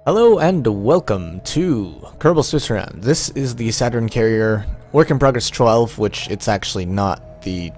Hello and welcome to Kerbal Space Around. This is the Saturn carrier Work in Progress 12, which it's actually not the...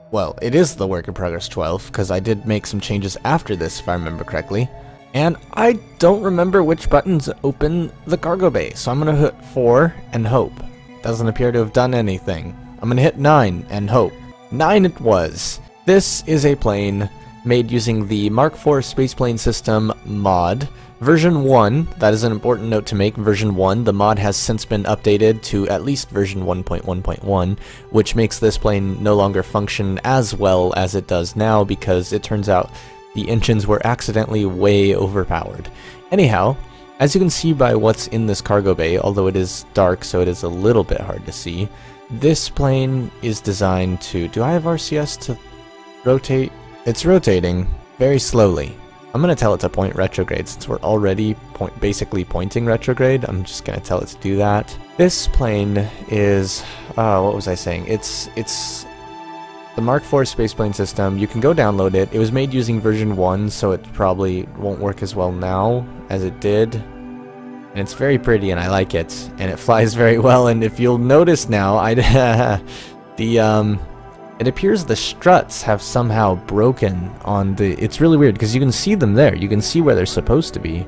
well, it is the Work in Progress 12, because I did make some changes after this, if I remember correctly. And I don't remember which buttons open the cargo bay, so I'm going to hit 4 and hope. Doesn't appear to have done anything. I'm going to hit 9 and hope. 9 it was. This is a plane made using the Mark IV Spaceplane System mod. Version 1, that is an important note to make, version 1, the mod has since been updated to at least version 1.1.1, which makes this plane no longer function as well as it does now because it turns out the engines were accidentally way overpowered. Anyhow, as you can see by what's in this cargo bay, although it is dark so it is a little bit hard to see, this plane is designed to... do I have RCS to rotate? It's rotating very slowly. I'm going to tell it to point retrograde since we're already basically pointing retrograde. I'm just going to tell it to do that. This plane is, what was I saying? It's the Mark IV Spaceplane System. You can go download it. It was made using version 1, so it probably won't work as well now as it did. And it's very pretty and I like it. And it flies very well. And if you'll notice now, it appears the struts have somehow broken on the... it's really weird because you can see them there. You can see where they're supposed to be,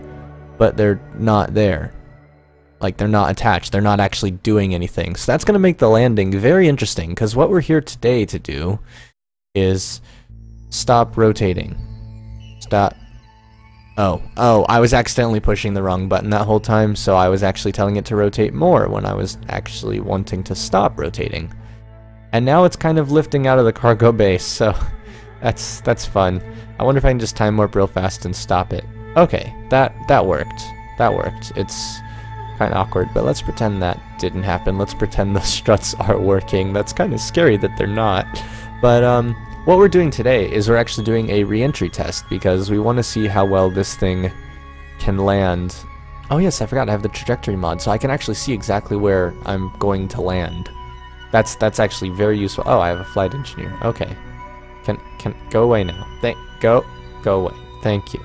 but they're not there. Like, they're not attached. They're not actually doing anything. So that's going to make the landing very interesting because what we're here today to do is stop rotating. Stop. Oh, I was accidentally pushing the wrong button that whole time, so I was actually telling it to rotate more when I was actually wanting to stop rotating. And now it's kind of lifting out of the cargo bay, so that's fun. I wonder if I can just time warp real fast and stop it. Okay, that worked. That worked. It's kind of awkward, but let's pretend that didn't happen. Let's pretend the struts are working. That's kind of scary that they're not. But what we're doing today is we're actually doing a re-entry test because we want to see how well this thing can land. Oh yes, I forgot I have the trajectory mod, so I can actually see exactly where I'm going to land. That's actually very useful. Oh, I have a flight engineer. Okay. Can go away now. Go away. Thank you.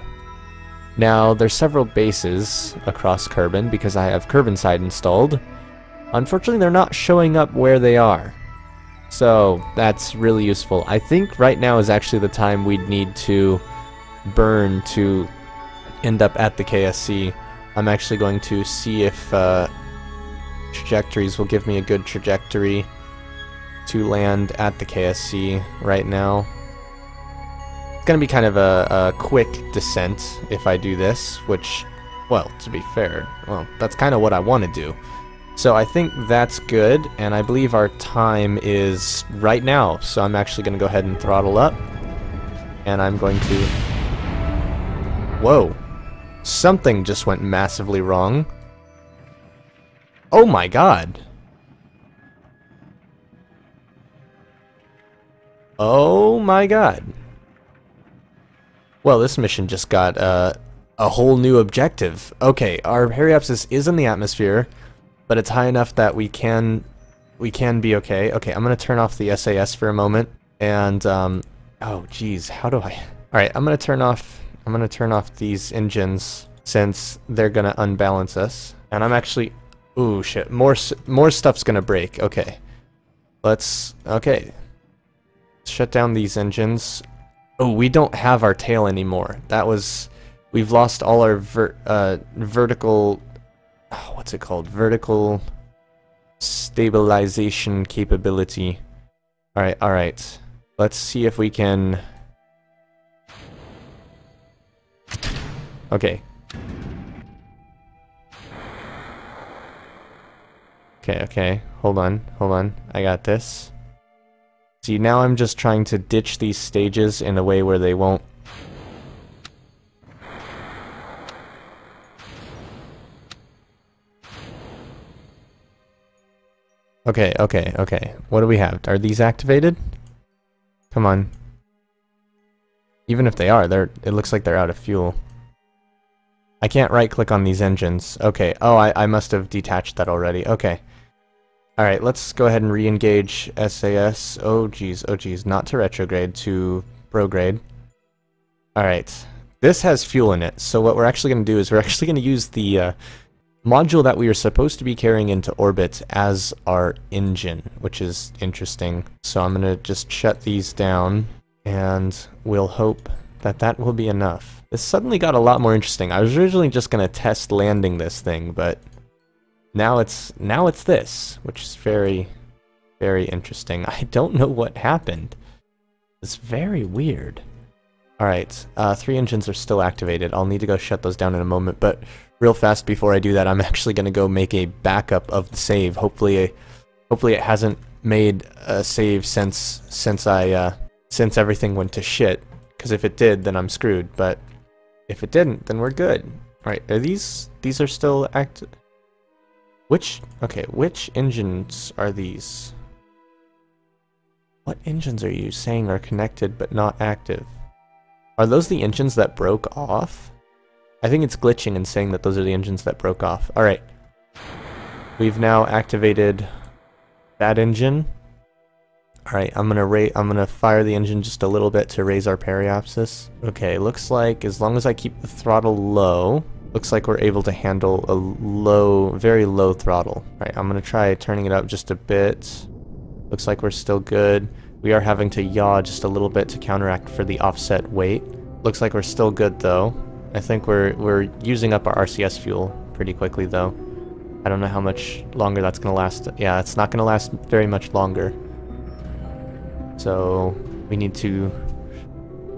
Now, there's several bases across Kerbin because I have Kerbinside installed. Unfortunately, they're not showing up where they are. So, that's really useful. I think right now is actually the time we'd need to burn to end up at the KSC. I'm actually going to see if trajectories will give me a good trajectory to land at the KSC right now. It's going to be kind of a quick descent if I do this, which, well, to be fair, well, that's kind of what I want to do. So I think that's good, and I believe our time is right now, so I'm actually going to go ahead and throttle up, and I'm going to... whoa. Something just went massively wrong. Oh my god. Oh my god. Well, this mission just got a whole new objective. Okay, our Periapsis is in the atmosphere, but it's high enough that we can be okay. Okay, I'm gonna turn off the SAS for a moment, and oh geez, how do I? All right, I'm gonna turn off these engines since they're gonna unbalance us, and I'm actually... ooh, shit. More stuff's gonna break. Okay. Okay. Let's shut down these engines. Oh, we don't have our tail anymore. We've lost all our vertical... oh, what's it called? Vertical stabilization capability. Alright. Let's see if we can... okay. Okay, hold on, I got this. See, now I'm just trying to ditch these stages in a way where they won't... okay, what do we have? Are these activated? Come on. Even if they are, it looks like they're out of fuel. I can't right-click on these engines. Okay, oh, I must have detached that already. Okay. Alright, let's go ahead and re-engage SAS. Oh geez, not to retrograde, to prograde. Alright, this has fuel in it. So what we're actually going to do is we're actually going to use the module that we are supposed to be carrying into orbit as our engine, which is interesting. So I'm going to just shut these down, and we'll hope that that will be enough. This suddenly got a lot more interesting. I was originally just going to test landing this thing, but now it's this, which is very, very interesting. I don't know what happened. It's very weird. Alright, 3 engines are still activated. I'll need to go shut those down in a moment, but real fast before I do that, I'm actually going to go make a backup of the save. Hopefully it hasn't made a save since everything went to shit, because if it did, then I'm screwed, but if it didn't, then we're good. Alright, are these are still active? Which engines are these? What engines are you saying are connected but not active? Are those the engines that broke off? I think it's glitching and saying that those are the engines that broke off. Alright. We've now activated that engine. Alright, I'm gonna fire the engine just a little bit to raise our periapsis. Okay, looks like as long as I keep the throttle low, looks like we're able to handle a very low throttle. Alright, I'm gonna try turning it up just a bit. Looks like we're still good. We are having to yaw just a little bit to counteract for the offset weight. Looks like we're still good though. I think we're using up our RCS fuel pretty quickly though. I don't know how much longer that's gonna last. Yeah, it's not gonna last very much longer. So we need to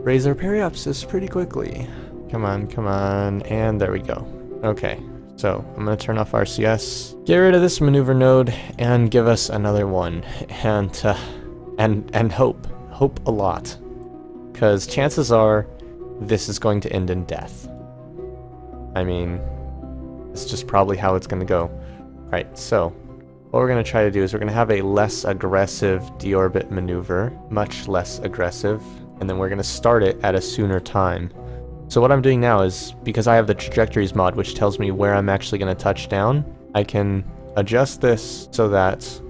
raise our periapsis pretty quickly. Come on, and there we go. Okay, so I'm gonna turn off RCS, get rid of this maneuver node, and give us another one, and hope a lot, because chances are this is going to end in death. I mean, it's just probably how it's gonna go. Alright, so what we're going to try to do is we're going to have a less aggressive deorbit maneuver, much less aggressive, and then we're going to start it at a sooner time. So what I'm doing now is, because I have the trajectories mod which tells me where I'm actually going to touch down, I can adjust this so that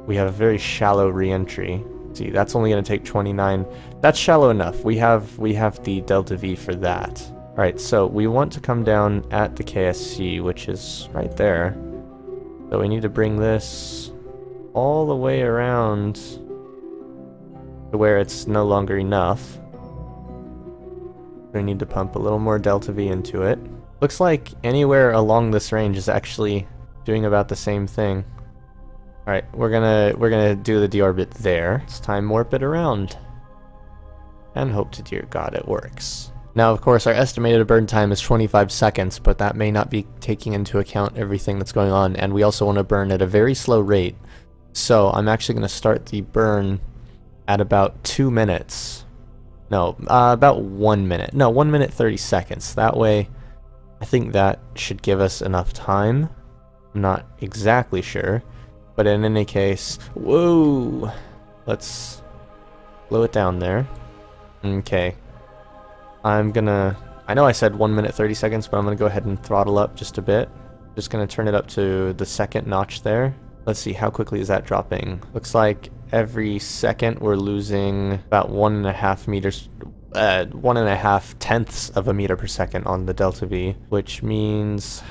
we have a very shallow re-entry. See, that's only going to take 29. That's shallow enough. We have the delta V for that. Alright, so we want to come down at the KSC, which is right there. So we need to bring this all the way around to where it's no longer enough. We need to pump a little more delta V into it. Looks like anywhere along this range is actually doing about the same thing. Alright, we're gonna do the deorbit there. It's time warp it around. And hope to dear God it works. Now, of course, our estimated burn time is 25 seconds, but that may not be taking into account everything that's going on, and we also want to burn at a very slow rate. So I'm actually going to start the burn at about 2 minutes. No, about 1 minute. No, 1 minute 30 seconds. That way, I think that should give us enough time. I'm not exactly sure, but in any case, whoa! Let's slow it down there. Okay. I know I said 1 minute 30 seconds, but I'm gonna go ahead and throttle up just a bit. Just gonna turn it up to the second notch there. Let's see, how quickly is that dropping? Looks like every second we're losing about 1.5 meters, 1.5 tenths of a meter per second on the delta V, which means,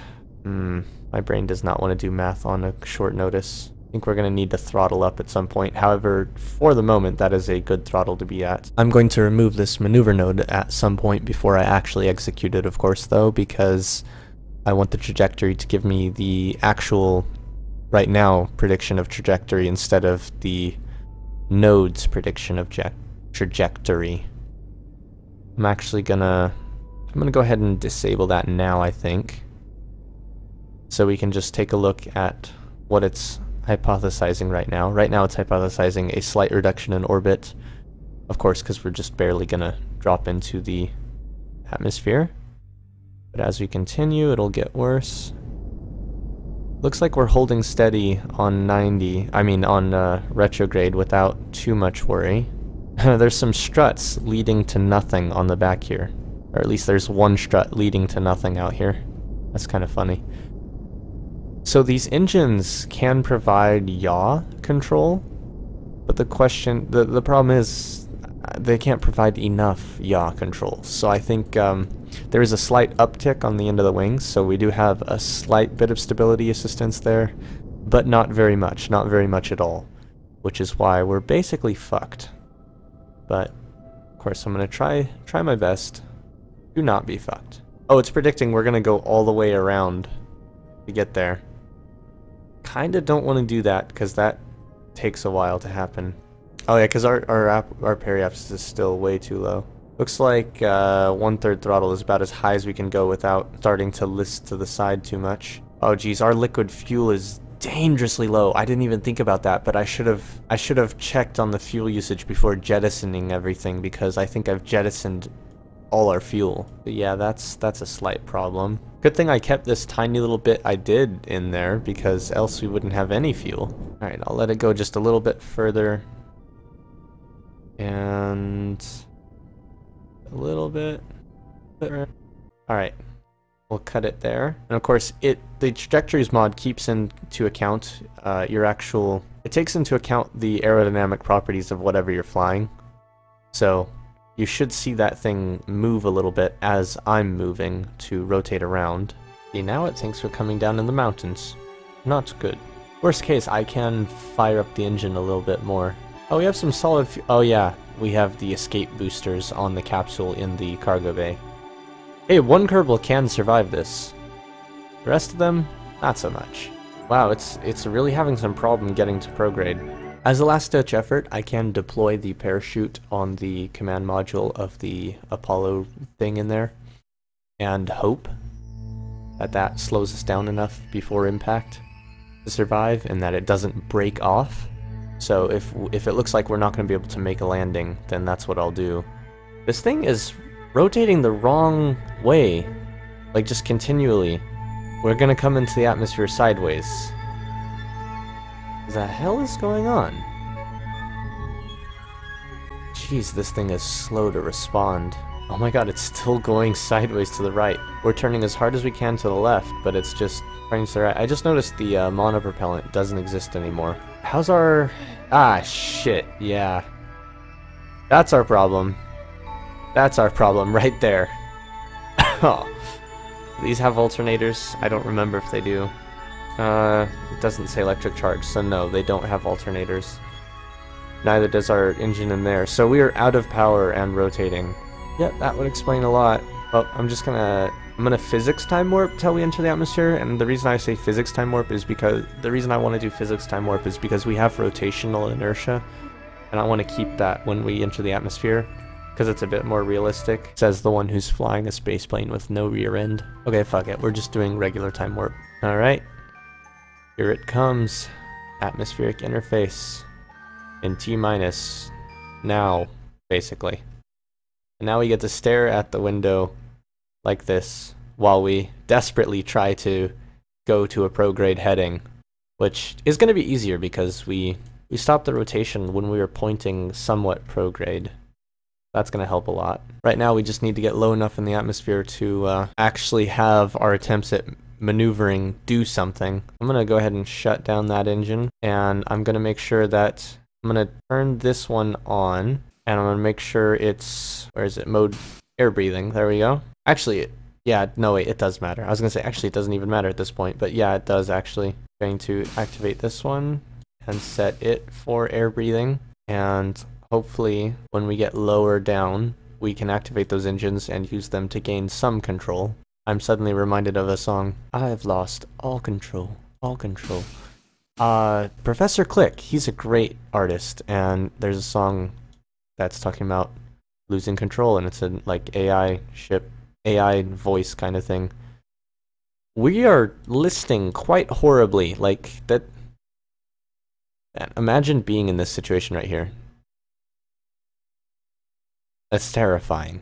my brain does not want to do math on a short notice. I think we're going to need to throttle up at some point. However, for the moment, that is a good throttle to be at. I'm going to remove this maneuver node at some point before I actually execute it, of course, though, because I want the trajectory to give me the actual, right now, prediction of trajectory instead of the node's prediction of trajectory. I'm gonna go ahead and disable that now, I think. So we can just take a look at what it's hypothesizing right now. Right now it's hypothesizing a slight reduction in orbit, of course, because we're just barely gonna drop into the atmosphere. But as we continue, it'll get worse. Looks like we're holding steady on on retrograde without too much worry. There's some struts leading to nothing on the back here. Or at least there's one strut leading to nothing out here. That's kind of funny. So these engines can provide yaw control, but the problem is, they can't provide enough yaw controls. So I think there is a slight uptick on the end of the wings, so we do have a slight bit of stability assistance there, but not very much at all, which is why we're basically fucked. But of course I'm gonna try my best to not be fucked. Oh, it's predicting we're gonna go all the way around to get there. Kinda don't want to do that because that takes a while to happen. Oh yeah, because our periapsis is still way too low. Looks like 1/3 throttle is about as high as we can go without starting to list to the side too much. Oh geez, our liquid fuel is dangerously low. I didn't even think about that, but I should have checked on the fuel usage before jettisoning everything, because I think I've jettisoned all our fuel. But yeah, that's a slight problem. Good thing I kept this tiny little bit I did in there, because else we wouldn't have any fuel. Alright, I'll let it go just a little bit further. And a little bit. Alright, we'll cut it there. And of course, the trajectories mod keeps into account it takes into account the aerodynamic properties of whatever you're flying. So you should see that thing move a little bit as I'm moving to rotate around. See, now it thinks we're coming down in the mountains. Not good. Worst case, I can fire up the engine a little bit more. Oh, we have some solid oh yeah, we have the escape boosters on the capsule in the cargo bay. Hey, one Kerbal can survive this. The rest of them, not so much. Wow, it's really having some problem getting to prograde. As a last-ditch effort, I can deploy the parachute on the command module of the Apollo thing in there, and hope that that slows us down enough before impact to survive, and that it doesn't break off. So if it looks like we're not going to be able to make a landing, then that's what I'll do. This thing is rotating the wrong way, like just continually. We're going to come into the atmosphere sideways. What the hell is going on? Jeez, this thing is slow to respond. Oh my god, it's still going sideways to the right. We're turning as hard as we can to the left, but it's just turning to the right. I just noticed the monopropellant doesn't exist anymore. How's our... Ah, shit, yeah. That's our problem. That's our problem right there. Oh. These have alternators? I don't remember if they do. It doesn't say electric charge, so no, they don't have alternators. Neither does our engine in there, so we are out of power and rotating. Yep, that would explain a lot. Well, I'm gonna physics time warp till we enter the atmosphere, and the reason I say physics time warp is because the reason I want to do physics time warp is because we have rotational inertia, and I want to keep that when we enter the atmosphere, because it's a bit more realistic, says the one who's flying a spaceplane with no rear end. Okay, fuck it, we're just doing regular time warp. Alright, here it comes. Atmospheric interface. In T-minus. Now, basically. And now we get to stare at the window like this while we desperately try to go to a prograde heading, which is going to be easier because we stopped the rotation when we were pointing somewhat prograde. That's going to help a lot. Right now we just need to get low enough in the atmosphere to actually have our attempts at maneuvering do something. I'm going to go ahead and shut down that engine, and I'm going to make sure that I'm going to turn this one on, and I'm going to make sure it's, where is it, mode air breathing. There we go. Actually, yeah, no wait, it does matter. I was going to say, actually it doesn't even matter at this point, but yeah, it does actually. I'm going to activate this one and set it for air breathing, and hopefully when we get lower down, we can activate those engines and use them to gain some control. I'm suddenly reminded of a song. I've lost all control, all control. Professor Click, he's a great artist, and there's a song that's talking about losing control, and it's a like AI voice kind of thing. We are listing quite horribly, like that. Imagine being in this situation right here. That's terrifying.